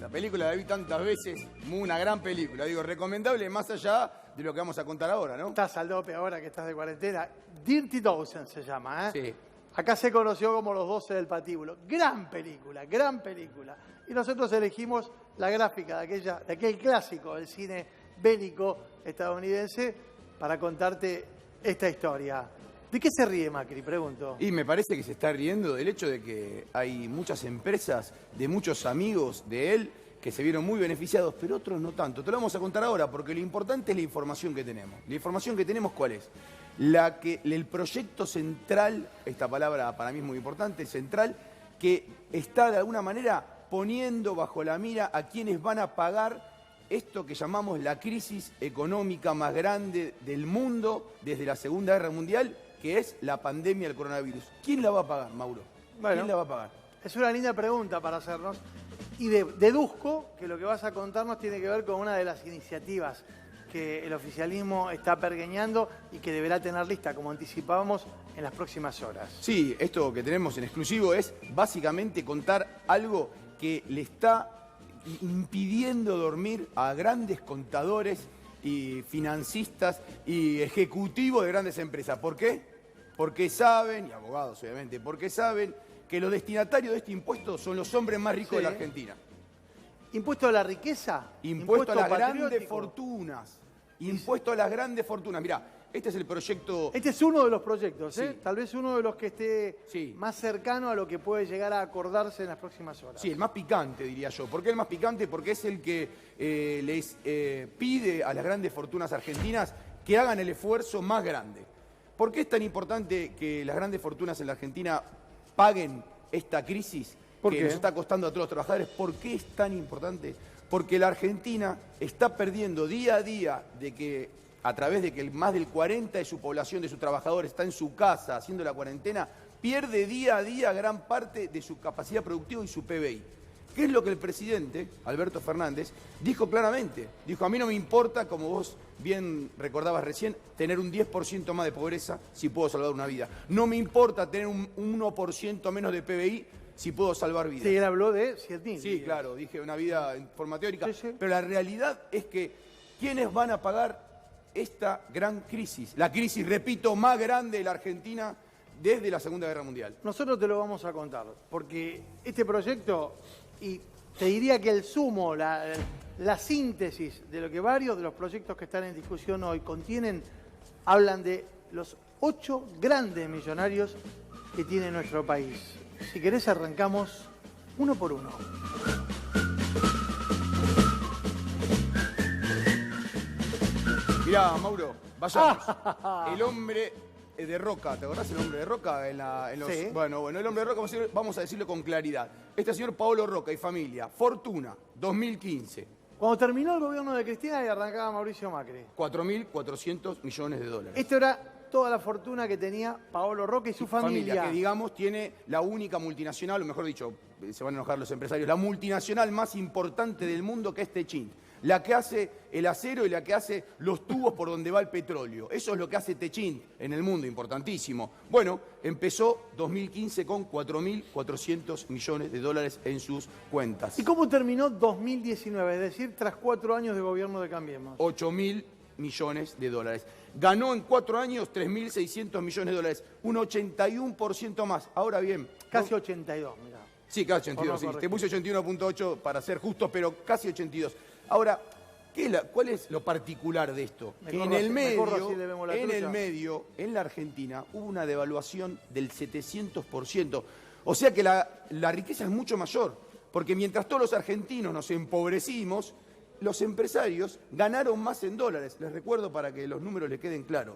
La película la vi tantas veces, una gran película. Digo, recomendable más allá de lo que vamos a contar ahora, ¿no? Estás al dope ahora que estás de cuarentena. Dirty Dozen se llama, ¿eh? Sí. Acá se conoció como Los 12 del Patíbulo. Gran película, gran película. Y nosotros elegimos la gráfica de aquel clásico del cine bélico estadounidense para contarte esta historia. ¿De qué se ríe Macri? Pregunto. Y me parece que se está riendo del hecho de que hay muchas empresas, de muchos amigos de él, que se vieron muy beneficiados, pero otros no tanto. Te lo vamos a contar ahora, porque lo importante es la información que tenemos. ¿La información que tenemos cuál es? El proyecto central, esta palabra para mí es muy importante, central, que está de alguna manera poniendo bajo la mira a quienes van a pagar esto que llamamos la crisis económica más grande del mundo desde la Segunda Guerra Mundial, que es la pandemia del coronavirus. ¿Quién la va a pagar, Mauro? Bueno, ¿quién la va a pagar? Es una linda pregunta para hacernos. Y deduzco que lo que vas a contarnos tiene que ver con una de las iniciativas que el oficialismo está pergeñando y que deberá tener lista, como anticipábamos, en las próximas horas. Sí, esto que tenemos en exclusivo es básicamente contar algo que le está impidiendo dormir a grandes contadores y financistas y ejecutivos de grandes empresas. ¿Por qué? Porque saben, y abogados obviamente, porque saben que los destinatarios de este impuesto son los hombres más ricos de la Argentina. ¿Impuesto a la riqueza? Impuesto a las grandes fortunas. Impuesto a las grandes fortunas. Mirá, este es el proyecto... Este es uno de los proyectos, ¿eh? Sí. Tal vez uno de los que esté Sí. más cercano a lo que puede llegar a acordarse en las próximas horas. Sí, el más picante, diría yo. ¿Por qué el más picante? Porque es el que les pide a las grandes fortunas argentinas que hagan el esfuerzo más grande. ¿Por qué es tan importante que las grandes fortunas en la Argentina paguen esta crisis que nos está costando a todos los trabajadores? ¿Por qué es tan importante? Porque la Argentina está perdiendo día a día de que, a través de que más del 40% de su población, de sus trabajadores, está en su casa haciendo la cuarentena, pierde día a día gran parte de su capacidad productiva y su PBI. ¿Qué es lo que el presidente, Alberto Fernández, dijo claramente? Dijo, a mí no me importa, como vos bien recordabas recién, tener un 10% más de pobreza si puedo salvar una vida. No me importa tener un 1% menos de PBI si puedo salvar vidas. Sí, él habló de 100.000. Sí, claro, dije una vida en forma teórica. Sí, sí. Pero la realidad es que, ¿quiénes van a pagar esta gran crisis? La crisis, repito, más grande de la Argentina desde la Segunda Guerra Mundial. Nosotros te lo vamos a contar, porque este proyecto, y te diría que el sumo, la síntesis de lo que varios de los proyectos que están en discusión hoy contienen, hablan de los 8 grandes millonarios que tiene nuestro país. Si querés arrancamos uno por uno. Mirá, Mauro, vayamos. El hombre de Roca, ¿te acordás el hombre de Roca? Sí. Bueno, el hombre de Roca, vamos a decirlo con claridad. Este señor Paolo Roca y familia, fortuna, 2015. Cuando terminó el gobierno de Cristina y arrancaba Mauricio Macri. 4.400 millones de dólares. Esto era toda la fortuna que tenía Paolo Roca y su familia. Que digamos tiene la única multinacional, o mejor dicho, se van a enojar los empresarios, la multinacional más importante del mundo, que es Techint. La que hace el acero y la que hace los tubos por donde va el petróleo. Eso es lo que hace Techint en el mundo, importantísimo. Bueno, empezó 2015 con 4.400 millones de dólares en sus cuentas. ¿Y cómo terminó 2019? Es decir, tras 4 años de gobierno de Cambiemos. 8.000 millones de dólares. Ganó en 4 años 3.600 millones de dólares, un 81% más. Ahora bien... Casi 82, mirá. Sí, casi 82, sí. Te puse 81.8 para ser justo, pero casi 82. Ahora, ¿cuál es lo particular de esto? Que en el medio, en la Argentina, hubo una devaluación del 700%. O sea que la riqueza es mucho mayor, porque mientras todos los argentinos nos empobrecimos, los empresarios ganaron más en dólares. Les recuerdo para que los números les queden claros.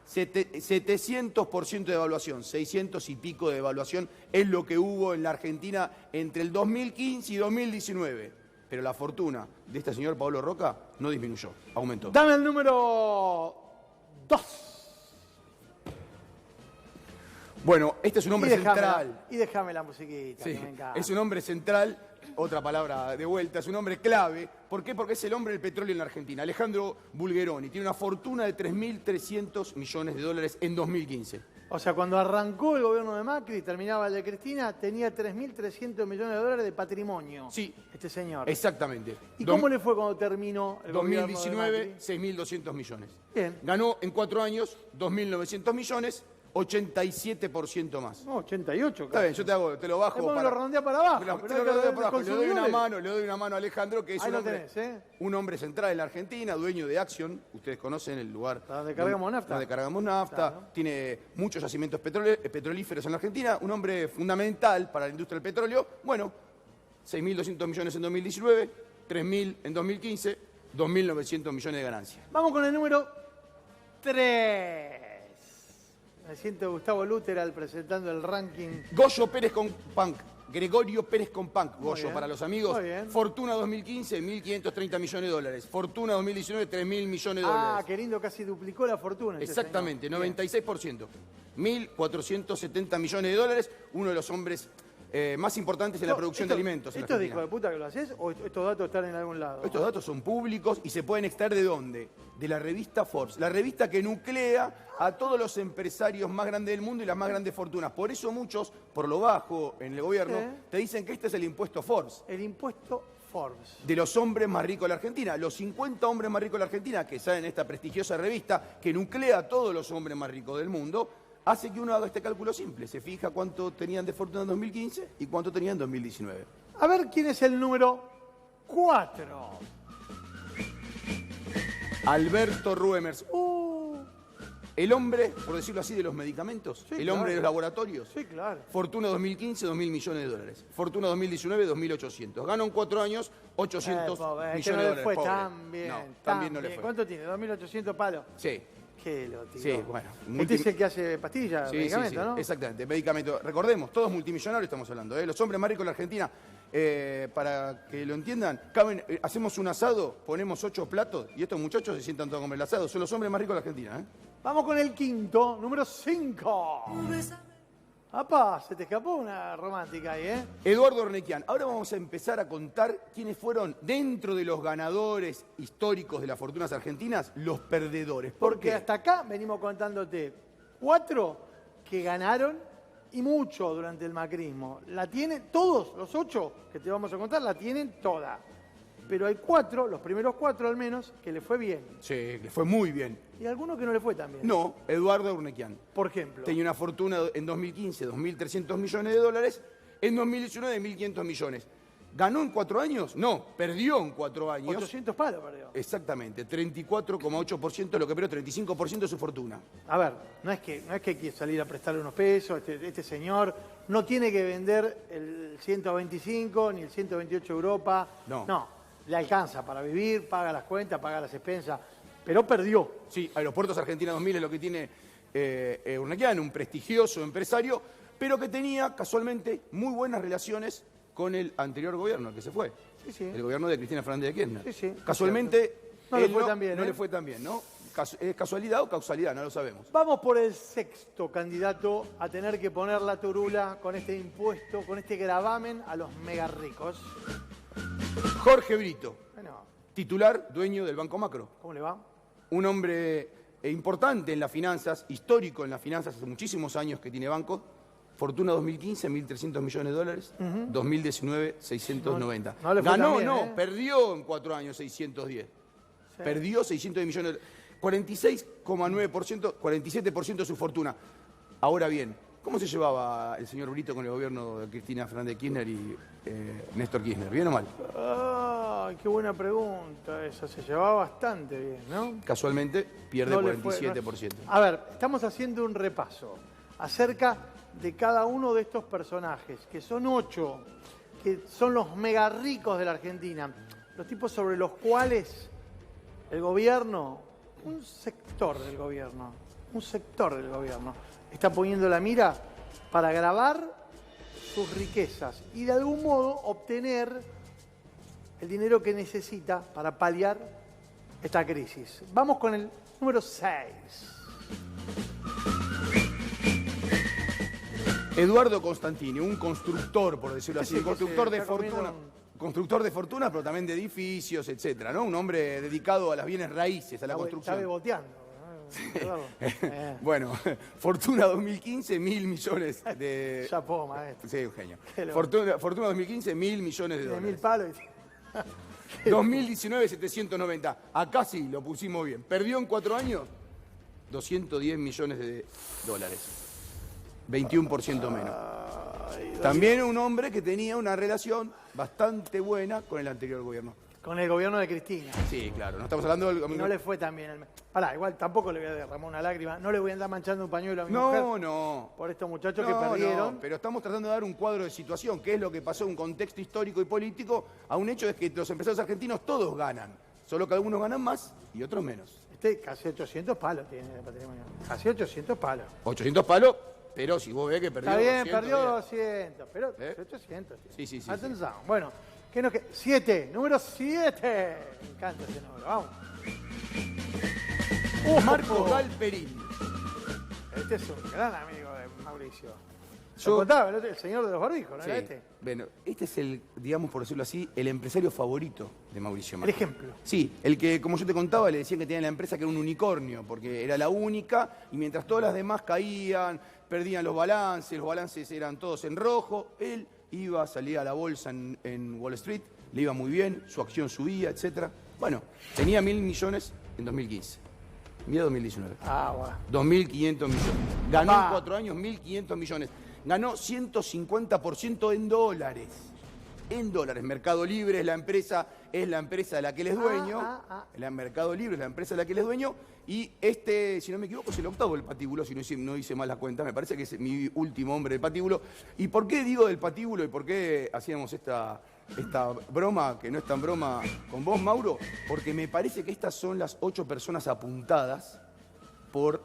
700% de devaluación, 600 y pico de devaluación es lo que hubo en la Argentina entre el 2015 y 2019. Pero la fortuna de este señor Paolo Roca no disminuyó, aumentó. Dame el número 2. Bueno, este es un hombre central. Y déjame la musiquita, sí, que me encanta. Es un hombre central, otra palabra de vuelta, es un hombre clave. ¿Por qué? Porque es el hombre del petróleo en la Argentina. Alejandro Bulgeroni tiene una fortuna de 3.300 millones de dólares en 2015. O sea, cuando arrancó el gobierno de Macri, terminaba el de Cristina, tenía 3.300 millones de dólares de patrimonio. Sí. Este señor. Exactamente. ¿Y cómo le fue cuando terminó el gobierno de 2019, Macri? 6.200 millones. Bien. Ganó en 4 años 2.900 millones, 87% más. No, 88. Está bien, yo te lo bajo. Después me lo redondea para abajo. Te pero lo hay que redondeo ver para abajo. los Le doy consumidores. una mano a Alejandro, que es Ahí un lo hombre, tenés, un hombre central en la Argentina, dueño de Action. Ustedes conocen el lugar Donde cargamos nafta. Donde cargamos nafta. Claro. Tiene muchos yacimientos petrolíferos en la Argentina. Un hombre fundamental para la industria del petróleo. Bueno, 6.200 millones en 2019, 3.000 en 2015, 2.900 millones de ganancias. Vamos con el número 3. Me siento Gustavo Luteral presentando el ranking. Goyo Pérez con Punk. Gregorio Pérez con Punk. Muy Goyo, bien, para los amigos. muy bien. Fortuna 2015, 1.530 millones de dólares. Fortuna 2019, 3.000 millones de dólares. Qué lindo, casi duplicó la fortuna. este Exactamente, señor. Bien. 96%. 1.470 millones de dólares. Uno de los hombres más importantes en la producción de alimentos en ¿Esto es de Argentina. hijo de puta que lo haces o estos datos están en algún lado? Estos datos son públicos y se pueden extraer ¿de dónde? De la revista Forbes, la revista que nuclea a todos los empresarios más grandes del mundo y las más grandes fortunas. Por eso muchos, por lo bajo en el gobierno, Sí. te dicen que este es el impuesto Forbes. El impuesto Forbes. De los hombres más ricos de la Argentina. Los 50 hombres más ricos de la Argentina, que salen en esta prestigiosa revista, que nuclea a todos los hombres más ricos del mundo, hace que uno haga este cálculo simple. Se fija cuánto tenían de fortuna en 2015 y cuánto tenían en 2019. A ver quién es el número 4. Alberto Ruemers. El hombre, por decirlo así, de los medicamentos. Sí, el claro. hombre de los laboratorios. Sí, claro. Fortuna 2015, 2.000 millones de dólares. Fortuna 2019, 2.800. Ganó en 4 años 800 Pobre, millones que no de le dólares. fue Pobre. tan bien. No, tan también no le bien. fue. ¿Cuánto tiene? 2.800 palos. Sí. Qué lo tiró. Sí, bueno. Este es el que hace pastillas, Sí, medicamentos, sí, ¿no? exactamente, medicamentos. Recordemos, todos multimillonarios estamos hablando. Los hombres más ricos de la Argentina, para que lo entiendan, hacemos un asado, ponemos 8 platos y estos muchachos se sientan todos a comer el asado. Son los hombres más ricos de la Argentina. Vamos con el quinto, número 5. ¡Apa! Se te escapó una romántica ahí, ¿eh? Eduardo Ornequian. Ahora vamos a empezar a contar quiénes fueron, dentro de los ganadores históricos de las fortunas argentinas, los perdedores. ¿Por Porque qué? hasta acá venimos contándote 4 que ganaron y mucho durante el macrismo. La tienen, todos los 8 que te vamos a contar, la tienen toda. Pero hay 4, los primeros 4 al menos, que le fue bien. Sí, le fue muy bien. Y algunos que no le fue tan bien. No, Eduardo Ornequian. Por ejemplo. Tenía una fortuna en 2015, 2.300 millones de dólares. En 2019, 1.500 millones. ¿Ganó en 4 años? No, perdió en 4 años. 800 palos perdió. Exactamente, 34,8% lo que perdió, 35% de su fortuna. A ver, no es que hay que salir a prestarle unos pesos. Este señor no tiene que vender el 125 ni el 128 Europa. No. Le alcanza para vivir, paga las cuentas, paga las expensas. Pero perdió. Sí, Aeropuertos Argentina 2000 es lo que tiene Urnequian, un prestigioso empresario, pero que tenía casualmente muy buenas relaciones con el anterior gobierno, el que se fue. Sí, sí. El gobierno de Cristina Fernández de Kirchner. Sí, sí, Casualmente no le él fue tan bien, no ¿eh? le fue tan bien, ¿no? ¿Es casualidad o causalidad? No lo sabemos. Vamos por el sexto candidato a tener que poner la turula con este impuesto, con este gravamen a los mega ricos. Jorge Brito, Bueno, titular, dueño del Banco Macro. ¿cómo le va? Un hombre importante en las finanzas, histórico en las finanzas, hace muchísimos años que tiene banco. Fortuna 2015, 1.300 millones de dólares. 2019, 690. No le fue Ganó, tan bien, no, ¿eh? perdió en 4 años 610. Sí. Perdió 600 millones de dólares. 46,9%, 47% de su fortuna. Ahora bien, ¿cómo se llevaba el señor Brito con el gobierno de Cristina Fernández de Kirchner y Néstor Kirchner? ¿Bien o mal? Ay, qué buena pregunta esa. Se llevaba bastante bien, ¿no? Casualmente pierde No le fue, 47%. A ver, estamos haciendo un repaso acerca de cada uno de estos personajes, que son 8, que son los mega ricos de la Argentina, los tipos sobre los cuales el gobierno, un sector del gobierno, está poniendo la mira para grabar sus riquezas y de algún modo obtener el dinero que necesita para paliar esta crisis. Vamos con el número 6. Eduardo Constantini, un constructor, por decirlo así, Sí, que constructor se de está comiendo fortuna. Constructor de fortuna, pero también de edificios, etcétera, ¿no? Un hombre dedicado a las bienes raíces, a la Está construcción. beboteando. Eduardo. Bueno, Fortuna 2015, 1.000 millones de... Chapó, maestro. Sí, un genio. Qué Fortuna 2015, 1.000 millones de Tiene dólares. 1000 palos. 2019, 790. Acá sí, lo pusimos bien. Perdió en 4 años 210 millones de dólares. 21% menos. También un hombre que tenía una relación bastante buena con el anterior gobierno. Con el gobierno de Cristina. Sí, claro. No estamos hablando del... Y no le fue tan bien. Pará, igual tampoco le voy a derramar una lágrima. No le voy a andar manchando un pañuelo a mi mujer. No. Por estos muchachos que perdieron. No, pero estamos tratando de dar un cuadro de situación, que es lo que pasó, un contexto histórico y político, a un hecho es que los empresarios argentinos todos ganan. Solo que algunos ganan más y otros menos. Casi 800 palos tiene de patrimonio. Casi 800 palos. 800 palos, pero si vos ves que perdió Está bien, 200, perdió bien. 200, pero 800. Tiene. Sí. Atención. Bueno, ¿qué nos queda? 7, número 7. Me encanta ese número, vamos. Marcos Galperín. Este es un gran amigo de Mauricio. Yo- Lo contaba, el señor de los barbijos, ¿no Sí. era este? Bueno, este es el, digamos por decirlo así, el empresario favorito de Mauricio El Macri. ejemplo. Sí, el que, como yo te contaba, le decían que tenía en la empresa que era un unicornio, porque era la única, y mientras todas las demás caían, perdían los balances eran todos en rojo, él iba a salir a la bolsa en Wall Street, le iba muy bien, su acción subía, etc. Bueno, tenía 1.000 millones en 2015. Mira 2019. Ah, bueno. 2.500 millones. Ganó Papá. en 4 años 1.500 millones. Ganó 150% en dólares. En dólares. Mercado Libre es la empresa de la que él es dueño. Mercado Libre es la empresa de la que él es dueño. Y este, si no me equivoco, es el octavo del patíbulo, si no hice mal la cuenta. Me parece que es mi último hombre del patíbulo. ¿Y por qué digo del patíbulo y por qué hacíamos esta broma, que no es tan broma con vos, Mauro? Porque me parece que estas son las 8 personas apuntadas por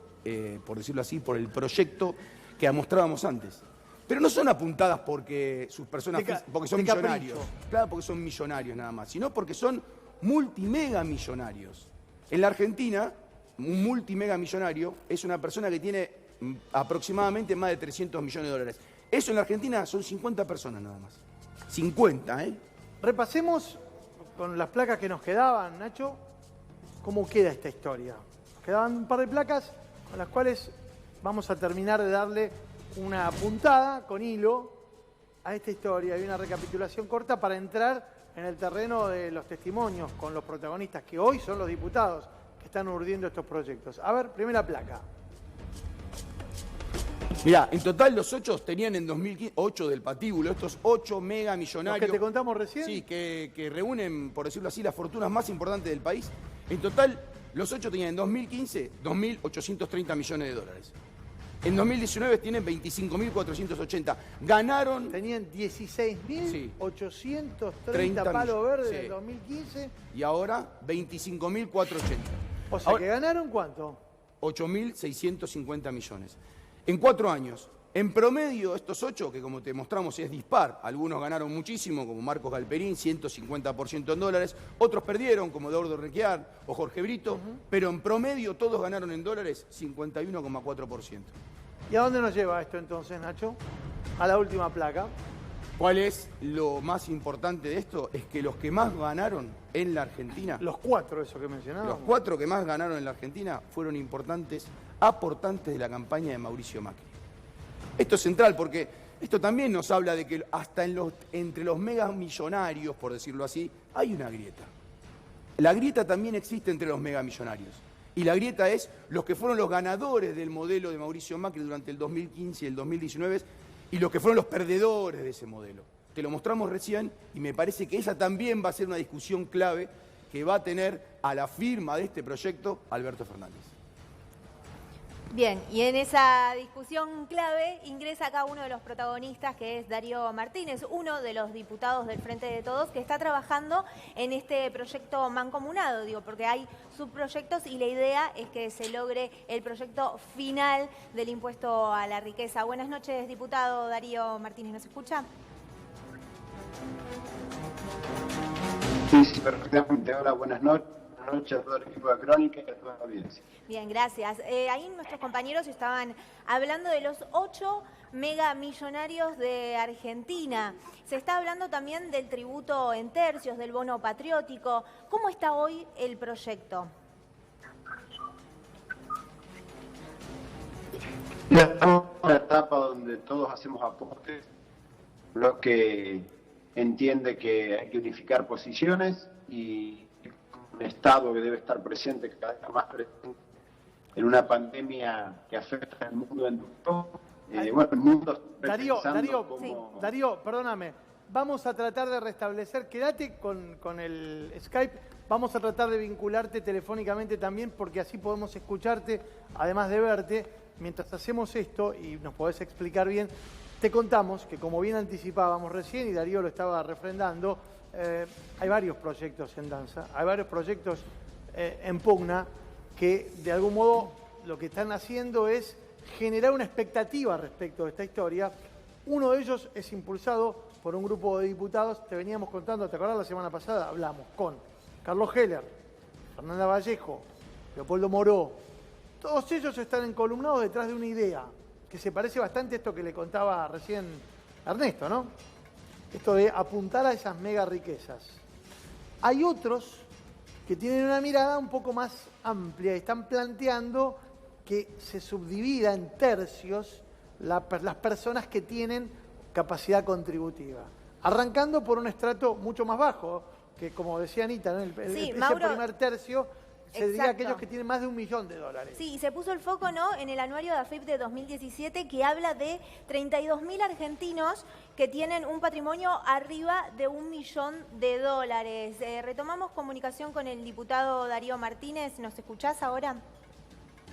decirlo así, por el proyecto que mostrábamos antes. Pero no son apuntadas porque sus personas, porque son de capricho. millonarios. Claro, porque son millonarios nada más, sino porque son multimega millonarios. En la Argentina, un multimega millonario es una persona que tiene aproximadamente más de 300 millones de dólares. Eso en la Argentina son 50 personas nada más. 50, ¿eh? Repasemos con las placas que nos quedaban, Nacho, cómo queda esta historia. Nos quedaban un par de placas con las cuales vamos a terminar de darle una puntada con hilo a esta historia y una recapitulación corta para entrar en el terreno de los testimonios con los protagonistas, que hoy son los diputados que están urdiendo estos proyectos. A ver, primera placa. Mirá, en total los 8 tenían en 2015, 8 del patíbulo, estos 8 mega millonarios. ¿Los que te contamos recién? Sí, que reúnen, por decirlo así, las fortunas más importantes del país. En total, los 8 tenían en 2015 2.830 millones de dólares. En 2019 tienen 25.480. Ganaron... Tenían 16.830 30 palos verdes sí. en 2015. Y ahora 25.480. O sea, Ahora, que ganaron ¿cuánto? 8.650 millones. En 4 años. En promedio, estos 8, que como te mostramos es dispar, algunos ganaron muchísimo, como Marcos Galperín, 150% en dólares, otros perdieron, como Eduardo Requiar o Jorge Brito, pero en promedio todos ganaron en dólares 51,4%. ¿Y a dónde nos lleva esto entonces, Nacho? A la última placa. ¿Cuál es lo más importante de esto? Es que los que más ganaron en la Argentina, Los 4, eso que mencionábamos. los 4 que más ganaron en la Argentina fueron importantes aportantes de la campaña de Mauricio Macri. Esto es central porque esto también nos habla de que hasta entre los megamillonarios, por decirlo así, hay una grieta. La grieta también existe entre los megamillonarios. Y la grieta es los que fueron los ganadores del modelo de Mauricio Macri durante el 2015 y el 2019 y los que fueron los perdedores de ese modelo. Te lo mostramos recién y me parece que esa también va a ser una discusión clave que va a tener a la firma de este proyecto Alberto Fernández. Bien, y en esa discusión clave ingresa acá uno de los protagonistas, que es Darío Martínez, uno de los diputados del Frente de Todos, que está trabajando en este proyecto mancomunado, digo, porque hay subproyectos y la idea es que se logre el proyecto final del impuesto a la riqueza. Buenas noches, diputado Darío Martínez, ¿nos escucha? Sí, perfectamente. Hola, buenas noches. Buenas noches a todo el equipo de Crónica y a toda la audiencia. Bien, gracias. Ahí nuestros compañeros estaban hablando de los 8 megamillonarios de Argentina. Se está hablando también del tributo en tercios, del bono patriótico. ¿Cómo está hoy el proyecto? Mira, estamos en una etapa donde todos hacemos aportes. El bloque entiende que hay que unificar posiciones y un Estado que debe estar presente, cada vez más presente, en una pandemia que afecta al mundo entero. Bueno, el mundo está pensando como... Darío, perdóname. Vamos a tratar de restablecer, quédate con el Skype, vamos a tratar de vincularte telefónicamente también porque así podemos escucharte, además de verte. Mientras hacemos esto y nos podés explicar bien, te contamos que como bien anticipábamos recién y Darío lo estaba refrendando, hay varios proyectos en danza, hay varios proyectos en pugna que de algún modo lo que están haciendo es generar una expectativa respecto de esta historia. Uno de ellos es impulsado por un grupo de diputados, te veníamos contando, ¿te acordás? La semana pasada hablamos con Carlos Heller, Fernanda Vallejo, Leopoldo Moró. Todos ellos están encolumnados detrás de una idea que se parece bastante a esto que le contaba recién Ernesto, ¿no? Esto de apuntar a esas mega riquezas. Hay otros que tienen una mirada un poco más amplia y están planteando que se subdivida en tercios las personas que tienen capacidad contributiva. Arrancando por un estrato mucho más bajo, que como decía Anita, ¿no? Ese primer tercio se diría aquellos que tienen más de $1 millón. Sí, y se puso el foco, ¿no?, en el anuario de AFIP de 2017 que habla de 32.000 argentinos que tienen un patrimonio arriba de $1 millón. Retomamos comunicación con el diputado Darío Martínez. ¿Nos escuchás ahora?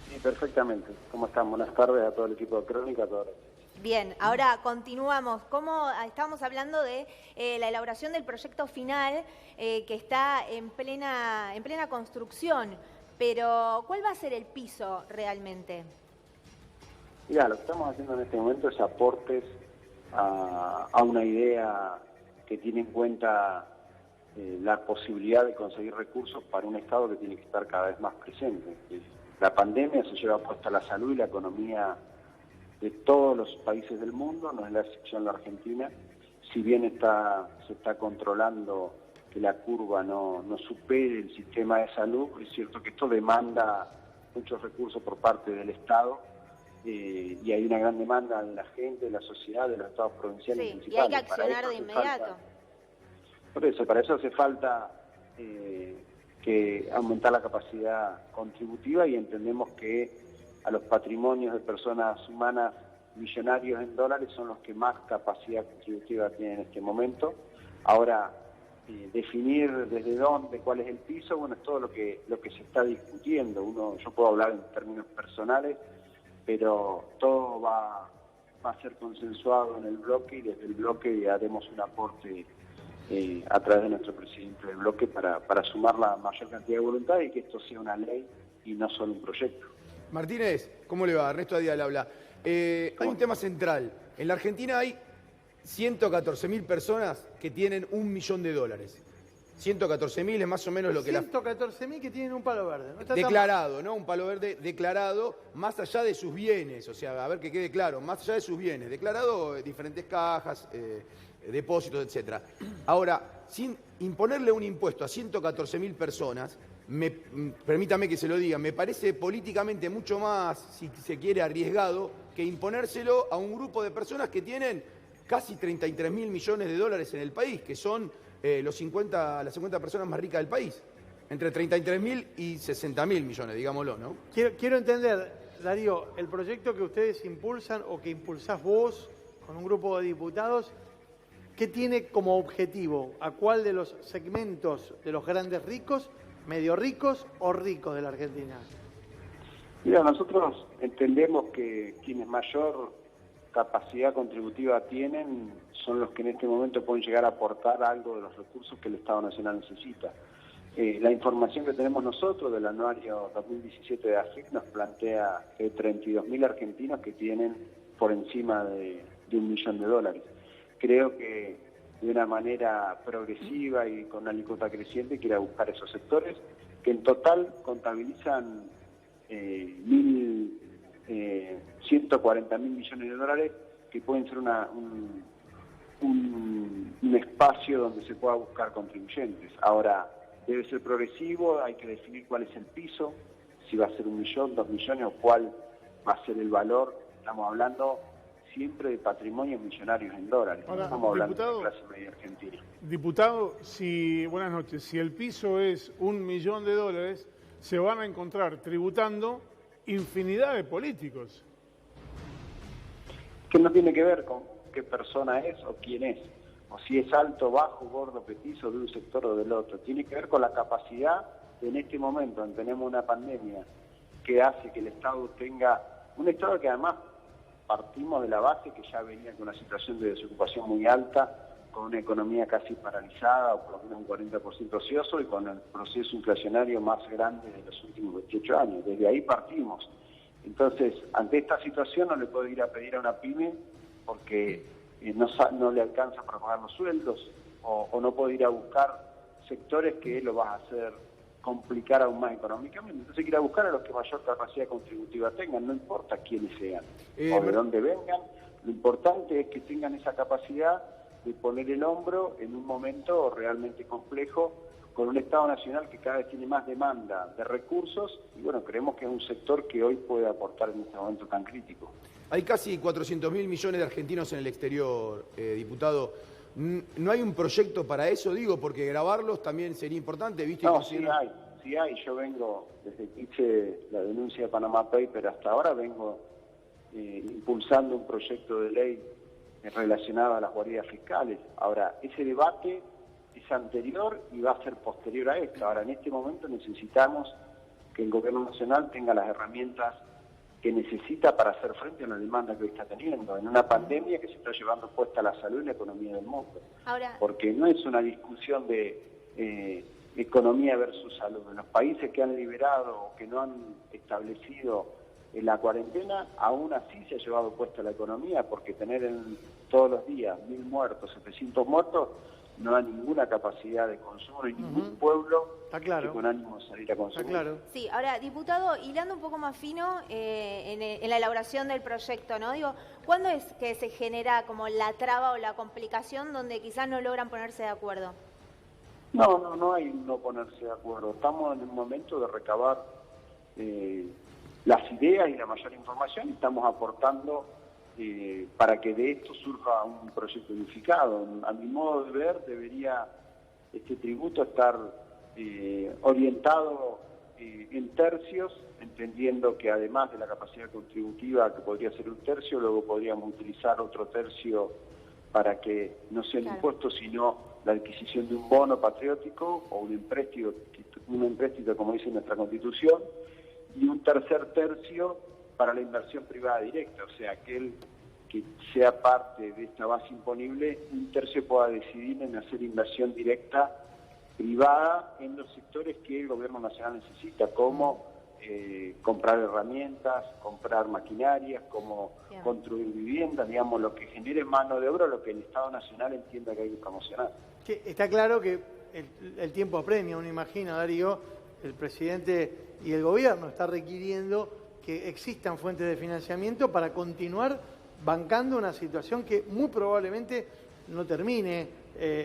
Sí, perfectamente. ¿Cómo están? Buenas tardes a todo el equipo de Crónica, a todos. Bien, ahora continuamos. Estamos hablando de la elaboración del proyecto final que está en plena construcción, pero ¿cuál va a ser el piso realmente? Mira, lo que estamos haciendo en este momento es aportes a una idea que tiene en cuenta la posibilidad de conseguir recursos para un Estado que tiene que estar cada vez más presente. La pandemia se lleva puesta la salud y la economía de todos los países del mundo, no es la excepción la Argentina. Si bien se está controlando que la curva no supere el sistema de salud, es cierto que esto demanda muchos recursos por parte del Estado y hay una gran demanda de la gente, de la sociedad, de los estados provinciales y municipales. Y hay que accionar de inmediato. Para eso hace falta que aumentar la capacidad contributiva y entendemos que a los patrimonios de personas humanas millonarios en dólares son los que más capacidad contributiva tienen en este momento. Ahora, definir desde dónde, cuál es el piso, bueno, es todo lo que se está discutiendo. Yo puedo hablar en términos personales, pero todo va a ser consensuado en el bloque y desde el bloque haremos un aporte a través de nuestro presidente del bloque para sumar la mayor cantidad de voluntad y que esto sea una ley y no solo un proyecto. Martínez, ¿cómo le va? Ernesto Díaz le habla. Hay un tema central. En la Argentina hay 114.000 personas que tienen $1 millón. 114.000 es más o menos lo que 114.000 que tienen un palo verde. No está declarado, ¿no? Un palo verde declarado, más allá de sus bienes. O sea, a ver que quede claro, más allá de sus bienes. Declarado en diferentes cajas, depósitos, etcétera. Ahora, sin imponerle un impuesto a 114.000 personas, permítame que se lo diga, me parece políticamente mucho más, si se quiere, arriesgado que imponérselo a un grupo de personas que tienen casi 33.000 millones de dólares en el país, que son las 50 personas más ricas del país. Entre 33.000 y 60.000 millones, digámoslo, ¿no? Quiero entender, Darío, el proyecto que ustedes impulsan o que impulsás vos con un grupo de diputados, ¿qué tiene como objetivo? ¿A cuál de los segmentos de los grandes ricos, medio ricos o ricos de la Argentina? Mira, nosotros entendemos que quienes mayor capacidad contributiva tienen son los que en este momento pueden llegar a aportar algo de los recursos que el Estado Nacional necesita. La información que tenemos nosotros del anuario 2017 de AFIP nos plantea que hay 32.000 argentinos que tienen por encima de $1 millón. Creo que de una manera progresiva y con una alícuota creciente quiere buscar esos sectores que en total contabilizan 140.000 millones de dólares, que pueden ser un espacio donde se pueda buscar contribuyentes. Ahora, debe ser progresivo, hay que definir cuál es el piso, si va a ser $1 millón, $2 millones o cuál va a ser el valor estamos hablando siempre de patrimonios millonarios en dólares. Ahora, Estamos hablando diputado, de clase media argentina. Diputado, buenas noches, si el piso es $1.000.000, se van a encontrar tributando infinidad de políticos. Que no tiene que ver con qué persona es o quién es, o si es alto, bajo, gordo, petizo, de un sector o del otro. Tiene que ver con la capacidad de, en este momento, donde tenemos una pandemia que hace que el Estado tenga, un Estado que además partimos de la base que ya venía con una situación de desocupación muy alta, con una economía casi paralizada, o por lo menos un 40% ocioso, y con el proceso inflacionario más grande de los últimos 28 años. Desde ahí partimos. Entonces, ante esta situación no le puedo ir a pedir a una pyme porque no le alcanza para pagar los sueldos, o no puedo ir a buscar sectores que lo va a hacer complicar aún más económicamente. Entonces hay que ir a buscar a los que mayor capacidad contributiva tengan, no importa quiénes sean o de dónde vengan, lo importante es que tengan esa capacidad de poner el hombro en un momento realmente complejo, con un Estado nacional que cada vez tiene más demanda de recursos, y bueno, creemos que es un sector que hoy puede aportar en este momento tan crítico. Hay casi 400.000 millones de argentinos en el exterior, diputado. ¿No hay un proyecto para eso, digo? Porque grabarlos también sería importante, ¿viste? No, sí hay. Yo vengo, desde que hice la denuncia de Panama Paper hasta ahora, vengo impulsando un proyecto de ley relacionado a las guaridas fiscales. Ahora, ese debate es anterior y va a ser posterior a esto. Ahora, en este momento necesitamos que el Gobierno Nacional tenga las herramientas que necesita para hacer frente a una demanda que hoy está teniendo, en una pandemia que se está llevando puesta la salud y la economía del mundo. Ahora, porque no es una discusión de economía versus salud. En los países que han liberado o que no han establecido la cuarentena, aún así se ha llevado puesta la economía, porque tener todos los días 1.000 muertos, 700 muertos, no da ninguna capacidad de consumo y ningún pueblo que con ánimo de salir a consumir. Está claro. sí, ahora, diputado, hilando un poco más fino en la elaboración del proyecto, ¿no? Digo, ¿cuándo es que se genera como la traba o la complicación donde quizás no logran ponerse de acuerdo? No hay no ponerse de acuerdo. Estamos en un momento de recabar las ideas y la mayor información, y estamos aportando para que de esto surja un proyecto unificado. A mi modo de ver, debería este tributo estar orientado en tercios, entendiendo que además de la capacidad contributiva, que podría ser un tercio, luego podríamos utilizar otro tercio para que no sea el impuesto, sino la adquisición de un bono patriótico o un empréstito como dice nuestra Constitución, y un tercer tercio para la inversión privada directa, o sea, aquel que sea parte de esta base imponible, un tercio pueda decidir en hacer inversión directa privada en los sectores que el Gobierno Nacional necesita, como comprar herramientas, comprar maquinarias, como construir viviendas, digamos, lo que genere mano de obra, lo que el Estado Nacional entienda que hay que promocionar. Que está claro que el tiempo apremia, uno imagina, Darío, el presidente y el gobierno está requiriendo que existan fuentes de financiamiento para continuar bancando una situación que muy probablemente no termine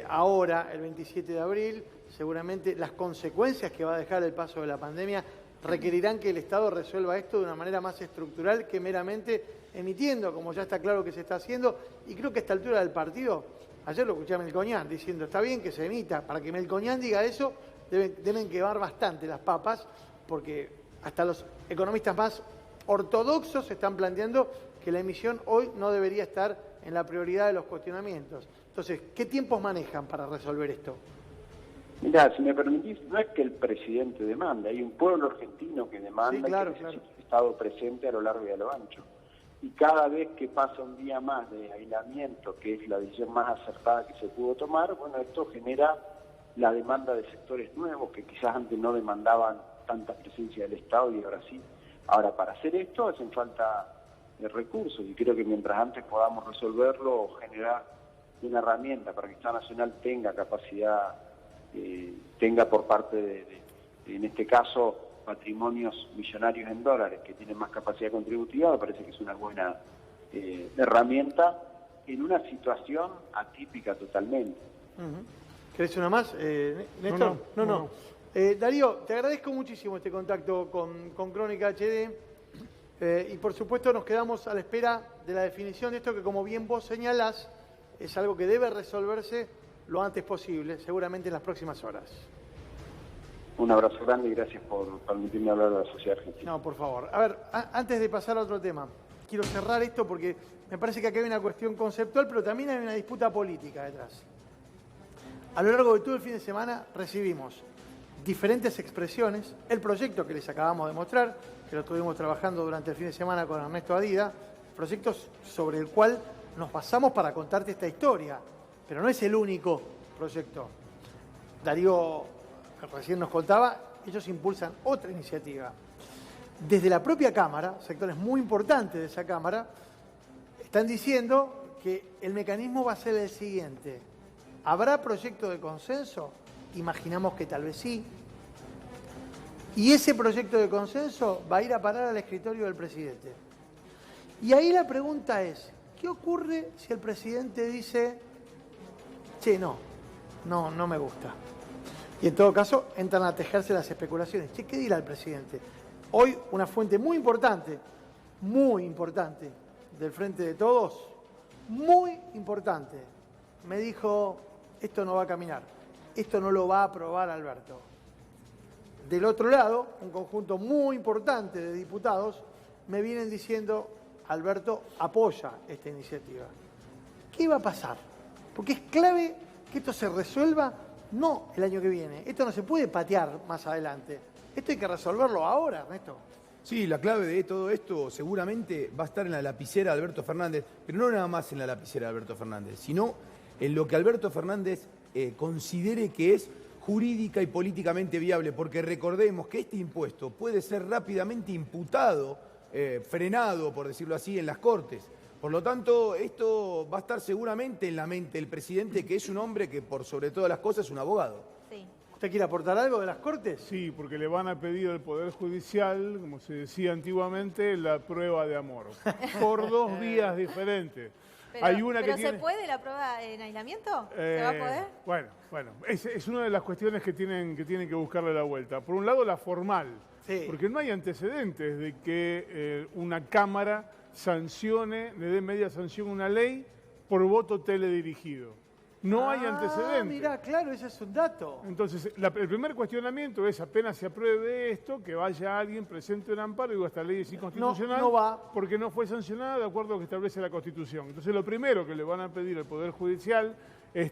ahora, el 27 de abril. Seguramente las consecuencias que va a dejar el paso de la pandemia requerirán que el Estado resuelva esto de una manera más estructural que meramente emitiendo, como ya está claro que se está haciendo. Y creo que a esta altura del partido, ayer lo escuché a Melconian diciendo, está bien que se emita, para que Melconian diga eso, deben quemar bastante las papas, porque hasta los economistas más ortodoxos están planteando que la emisión hoy no debería estar en la prioridad de los cuestionamientos. Entonces, ¿qué tiempos manejan para resolver esto? Mirá, si me permitís, no es que el presidente demanda, hay un pueblo argentino que demanda, y que necesita el Estado presente a lo largo y a lo ancho. Y cada vez que pasa un día más de aislamiento, que es la decisión más acertada que se pudo tomar, bueno, esto genera la demanda de sectores nuevos que quizás antes no demandaban tanta presencia del Estado y ahora sí. Ahora, para hacer esto hacen falta recursos, y creo que mientras antes podamos resolverlo o generar una herramienta para que el Estado Nacional tenga capacidad, tenga por parte de, en este caso, patrimonios millonarios en dólares que tienen más capacidad contributiva, me parece que es una buena herramienta en una situación atípica totalmente. ¿Querés una más, Néstor? No. Darío, te agradezco muchísimo este contacto con Crónica HD. Y por supuesto nos quedamos a la espera de la definición de esto que, como bien vos señalás, es algo que debe resolverse lo antes posible, seguramente en las próximas horas. Un abrazo grande y gracias por permitirme hablar de la sociedad argentina. No, por favor. A ver, antes de pasar a otro tema, quiero cerrar esto porque me parece que acá hay una cuestión conceptual, pero también hay una disputa política detrás. A lo largo de todo el fin de semana recibimos diferentes expresiones, el proyecto que les acabamos de mostrar, que lo estuvimos trabajando durante el fin de semana con Ernesto Adida, proyectos sobre el cual nos basamos para contarte esta historia, pero no es el único proyecto. Darío recién nos contaba, ellos impulsan otra iniciativa. Desde la propia Cámara, sectores muy importantes de esa Cámara, están diciendo que el mecanismo va a ser el siguiente. ¿Habrá proyecto de consenso? Imaginamos que tal vez sí. Y ese proyecto de consenso va a ir a parar al escritorio del presidente. Y ahí la pregunta es, ¿qué ocurre si el presidente dice, che, no me gusta? Y en todo caso entran a tejerse las especulaciones. Che, ¿qué dirá el presidente? Hoy una fuente muy importante del Frente de Todos, muy importante, me dijo, esto no va a caminar, esto no lo va a aprobar Alberto. Del otro lado, un conjunto muy importante de diputados me vienen diciendo, Alberto apoya esta iniciativa. ¿Qué va a pasar? Porque es clave que esto se resuelva no el año que viene. Esto no se puede patear más adelante. Esto hay que resolverlo ahora, Ernesto. Sí, la clave de todo esto seguramente va a estar en la lapicera de Alberto Fernández, pero no nada más en la lapicera de Alberto Fernández, sino en lo que Alberto Fernández considere que es jurídica y políticamente viable, porque recordemos que este impuesto puede ser rápidamente imputado, frenado, por decirlo así, en las Cortes. Por lo tanto, esto va a estar seguramente en la mente del presidente, que es un hombre que, por sobre todas las cosas, es un abogado. Sí. ¿Usted quiere aportar algo de las Cortes? Sí, porque le van a pedir al Poder Judicial, como se decía antiguamente, la prueba de amor, por dos vías diferentes. Pero, Hay una ¿pero que se tiene... puede la prueba en aislamiento? ¿Se va a poder? Bueno, es una de las cuestiones que tienen que buscarle la vuelta. Por un lado, la formal, Sí. porque no hay antecedentes de que una Cámara sancione, le dé media sanción a una ley por voto teledirigido. No hay antecedentes. Mirá, claro, ese es un dato. Entonces, el primer cuestionamiento es, apenas se apruebe esto, que vaya alguien, presente un amparo y diga, esta ley es inconstitucional, No va. porque no fue sancionada de acuerdo a lo que establece la Constitución. Entonces, lo primero que le van a pedir al Poder Judicial es